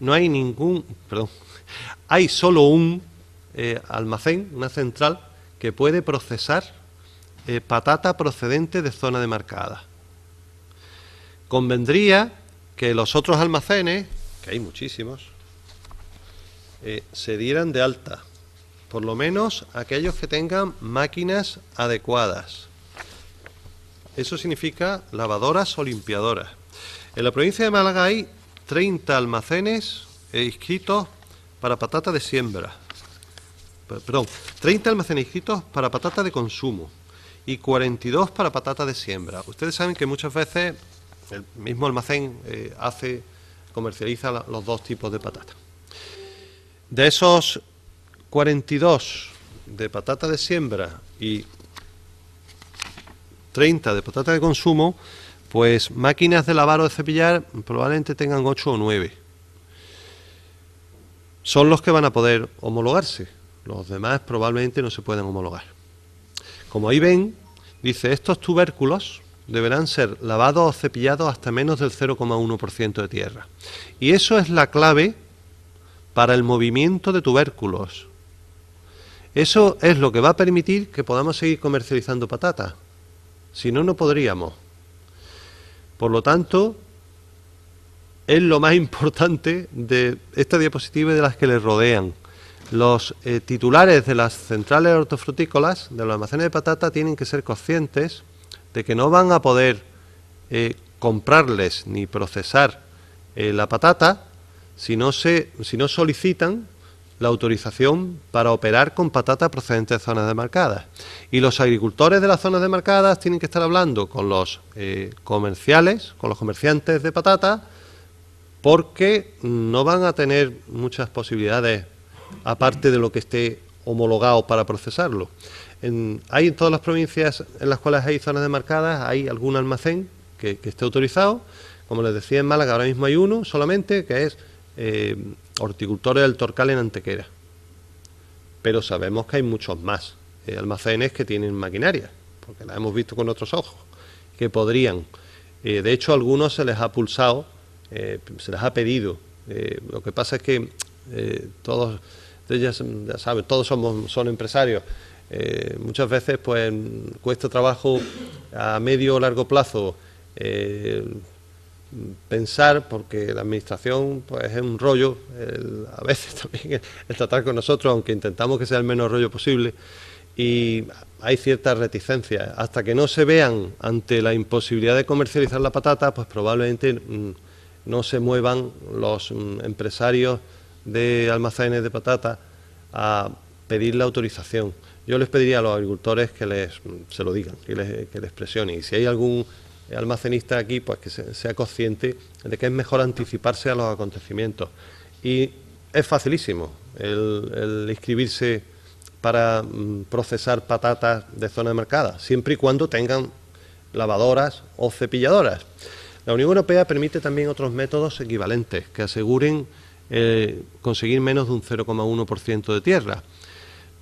no hay hay solo un almacén, una central, que puede procesar patata procedente de zona demarcada. Convendría que los otros almacenes, que hay muchísimos, se dieran de alta, por lo menos aquellos que tengan máquinas adecuadas. Eso significa lavadoras o limpiadoras. En la provincia de Málaga hay 30 almacenes inscritos para patata de siembra. Perdón, 30 almacenes inscritos para patata de consumo y 42 para patata de siembra. Ustedes saben que muchas veces el mismo almacén comercializa los dos tipos de patata. De esos 42 de patata de siembra y 30 de patata de consumo, pues máquinas de lavar o de cepillar probablemente tengan 8 o 9. Son los que van a poder homologarse. Los demás probablemente no se pueden homologar. Como ahí ven, dice, estos tubérculos deberán ser lavados o cepillados hasta menos del 0,1% de tierra. Y eso es la clave para el movimiento de tubérculos. Eso es lo que va a permitir que podamos seguir comercializando patata. Si no, no podríamos. Por lo tanto, es lo más importante de esta diapositiva y de las que le rodean. Los titulares de las centrales hortofrutícolas, de los almacenes de patata, tienen que ser conscientes de que no van a poder comprarles ni procesar la patata si no solicitan la autorización para operar con patata procedente de zonas demarcadas. Y los agricultores de las zonas demarcadas tienen que estar hablando con los comerciales, con los comerciantes de patata, porque no van a tener muchas posibilidades aparte de lo que esté homologado para procesarlo. Hay en todas las provincias en las cuales hay zonas demarcadas, hay algún almacén que esté autorizado. Como les decía, en Málaga ahora mismo hay uno solamente, que es Horticultores del Torcal en Antequera. Pero sabemos que hay muchos más almacenes que tienen maquinaria, porque la hemos visto con otros ojos, que podrían. De hecho, a algunos se les ha pulsado, se les ha pedido. Lo que pasa es que todos, ya saben, todos son empresarios. Muchas veces pues cuesta trabajo a medio o largo plazo pensar, porque la administración pues es un rollo, a veces también el tratar con nosotros, aunque intentamos que sea el menos rollo posible, y hay ciertas reticencias. Hasta que no se vean ante la imposibilidad de comercializar la patata, pues probablemente no se muevan los empresarios de almacenes de patata a pedir la autorización. Yo les pediría a los agricultores que se lo digan, que les presionen. Y si hay algún almacenista aquí, pues que sea consciente de que es mejor anticiparse a los acontecimientos. Y es facilísimo el inscribirse para procesar patatas de zona demarcada, siempre y cuando tengan lavadoras o cepilladoras. La Unión Europea permite también otros métodos equivalentes que aseguren conseguir menos de un 0,1% de tierra,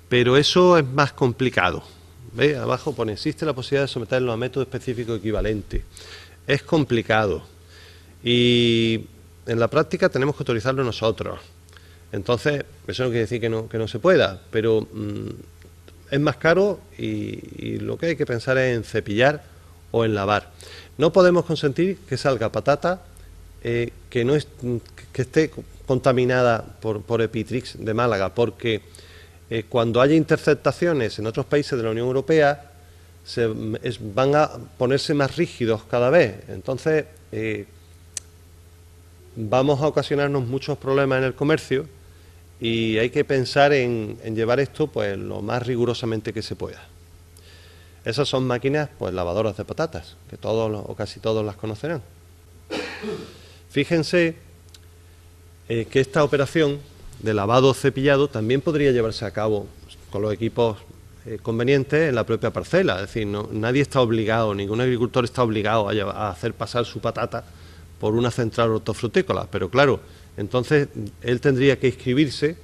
pero eso es más complicado. ¿Ve? Abajo pone, existe la posibilidad de someterlo a método específico equivalente. Es complicado y en la práctica tenemos que autorizarlo nosotros. Entonces, eso no quiere decir que no se pueda, pero es más caro y lo que hay que pensar es en cepillar o en lavar. No podemos consentir que salga patata que esté contaminada por Epitrix de Málaga, porque cuando haya interceptaciones en otros países de la Unión Europea van a ponerse más rígidos cada vez. Entonces vamos a ocasionarnos muchos problemas en el comercio y hay que pensar en llevar esto pues lo más rigurosamente que se pueda. Esas son máquinas pues lavadoras de patatas, que todos o casi todos las conocerán. Fíjense que esta operación de lavado o cepillado también podría llevarse a cabo con los equipos convenientes en la propia parcela. Es decir, nadie está obligado, ningún agricultor está obligado a hacer pasar su patata por una central hortofrutícola, pero claro, entonces él tendría que inscribirse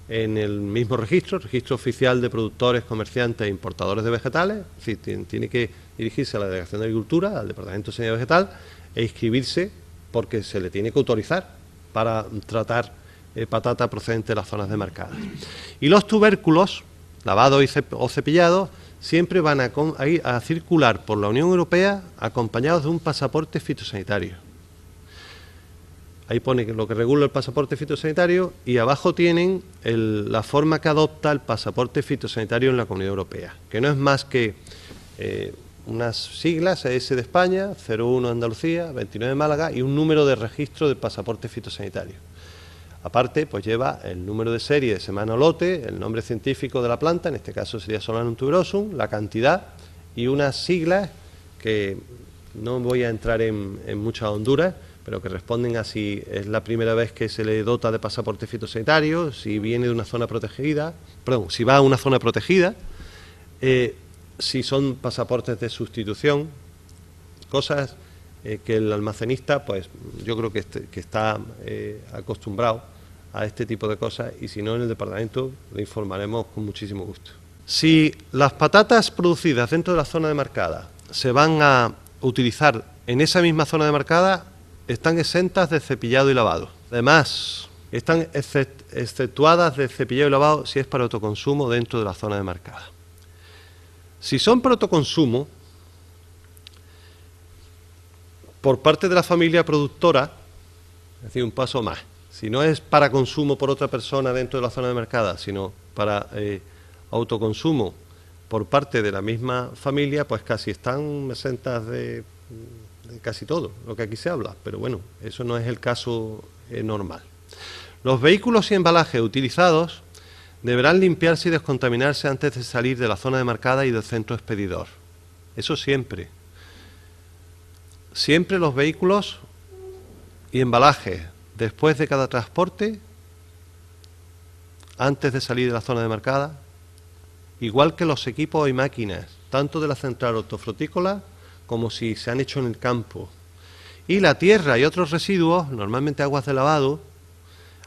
en el mismo registro oficial de productores, comerciantes e importadores de vegetales. Es decir, tiene que dirigirse a la Delegación de Agricultura, al Departamento de Sanidad Vegetal, e inscribirse porque se le tiene que autorizar para tratar patata procedente de las zonas demarcadas. Y los tubérculos, lavados o cepillados, siempre van a circular por la Unión Europea acompañados de un pasaporte fitosanitario. Ahí pone lo que regula el pasaporte fitosanitario y abajo tienen la forma que adopta el pasaporte fitosanitario en la Comunidad Europea, que no es más que unas siglas, ES de España, 01 de Andalucía, 29 de Málaga y un número de registro del pasaporte fitosanitario. Aparte, pues lleva el número de serie de semana o lote, el nombre científico de la planta, en este caso sería Solanum tuberosum, la cantidad y unas siglas que no voy a entrar en muchas honduras, pero que responden a si es la primera vez que se le dota de pasaporte fitosanitario, si viene de una zona protegida, perdón, si va a una zona protegida, si son pasaportes de sustitución, cosas que el almacenista, pues yo creo que está acostumbrado a este tipo de cosas, y si no, en el departamento le informaremos con muchísimo gusto. Si las patatas producidas dentro de la zona demarcada se van a utilizar en esa misma zona demarcada, están exentas de cepillado y lavado. Además, están exceptuadas de cepillado y lavado si es para autoconsumo dentro de la zona demarcada. Si son para autoconsumo, por parte de la familia productora, es decir, un paso más. Si no es para consumo por otra persona dentro de la zona demarcada, sino para autoconsumo por parte de la misma familia, pues casi están exentas de casi todo lo que aquí se habla, pero bueno, eso no es el caso normal. Los vehículos y embalajes utilizados deberán limpiarse y descontaminarse antes de salir de la zona demarcada y del centro expedidor. Eso siempre. Siempre los vehículos y embalajes, después de cada transporte, antes de salir de la zona demarcada, igual que los equipos y máquinas, tanto de la central hortofrutícola como si se han hecho en el campo. Y la tierra y otros residuos, normalmente aguas de lavado,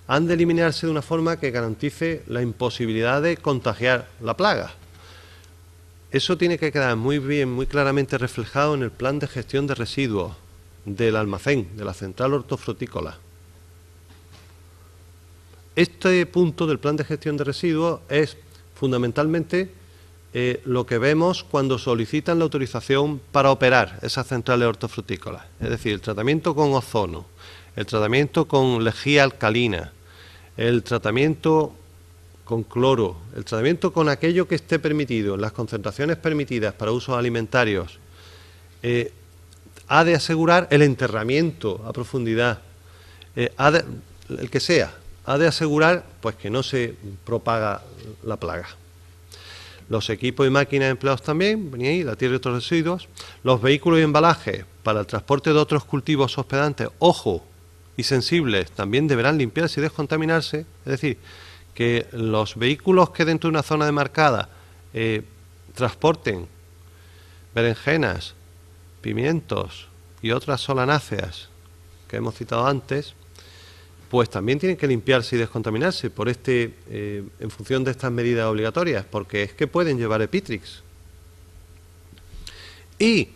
han de eliminarse de una forma que garantice la imposibilidad de contagiar la plaga. Eso tiene que quedar muy bien, muy claramente reflejado en el plan de gestión de residuos del almacén, de la central hortofrutícola. Este punto del plan de gestión de residuos es fundamentalmente lo que vemos cuando solicitan la autorización para operar esas centrales hortofrutícolas. Es decir, el tratamiento con ozono, el tratamiento con lejía alcalina, el tratamiento con cloro, el tratamiento con aquello que esté permitido, las concentraciones permitidas para usos alimentarios, ha de asegurar el enterramiento a profundidad, el que sea, ha de asegurar pues que no se propaga la plaga. Los equipos y máquinas empleados también, venía ahí, la tierra y otros residuos, los vehículos y embalajes para el transporte de otros cultivos hospedantes, ojo, y sensibles, también deberán limpiarse y descontaminarse, es decir, que los vehículos que dentro de una zona demarcada transporten berenjenas, pimientos y otras solanáceas que hemos citado antes, pues también tienen que limpiarse y descontaminarse por en función de estas medidas obligatorias, porque es que pueden llevar Epitrix. Y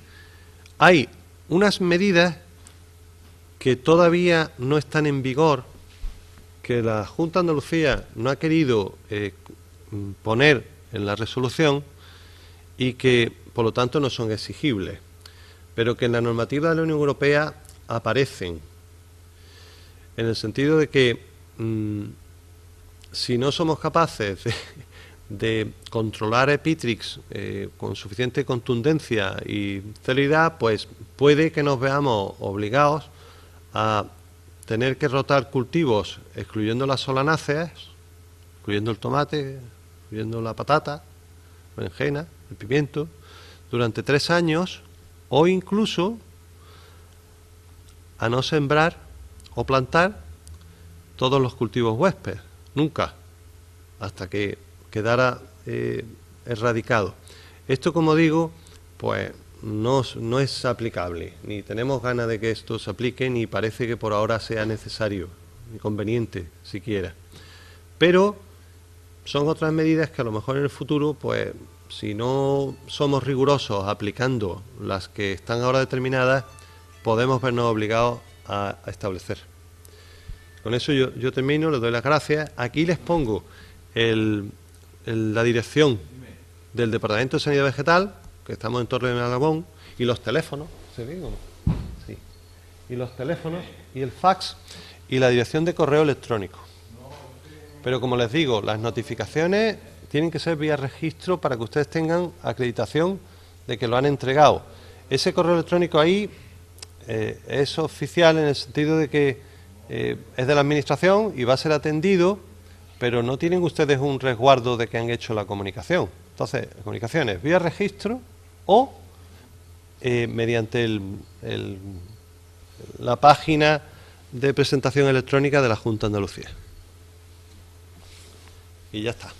hay unas medidas que todavía no están en vigor, que la Junta de Andalucía no ha querido poner en la resolución y que, por lo tanto, no son exigibles, pero que en la normativa de la Unión Europea aparecen, en el sentido de que si no somos capaces de controlar Epitrix con suficiente contundencia y celeridad, pues puede que nos veamos obligados a tener que rotar cultivos, excluyendo las solanáceas, excluyendo el tomate, excluyendo la patata, la berenjena, el pimiento, durante 3 años, o incluso a no sembrar o plantar todos los cultivos huésped, nunca, hasta que quedara erradicado. Esto, como digo, pues no es aplicable, ni tenemos ganas de que esto se aplique, ni parece que por ahora sea necesario, ni conveniente siquiera. Pero son otras medidas que a lo mejor en el futuro, pues si no somos rigurosos aplicando las que están ahora determinadas, podemos vernos obligados a establecer. Con eso yo termino, les doy las gracias. Aquí les pongo la dirección del Departamento de Sanidad Vegetal, que estamos en Torre de Alagón, y los teléfonos, ¿se ve o no? Sí. Y los teléfonos, y el fax, y la dirección de correo electrónico. Pero como les digo, las notificaciones tienen que ser vía registro para que ustedes tengan acreditación de que lo han entregado. Ese correo electrónico ahí es oficial en el sentido de que es de la administración y va a ser atendido, pero no tienen ustedes un resguardo de que han hecho la comunicación. Entonces, comunicaciones vía registro o mediante la página de presentación electrónica de la Junta de Andalucía. Y ya está.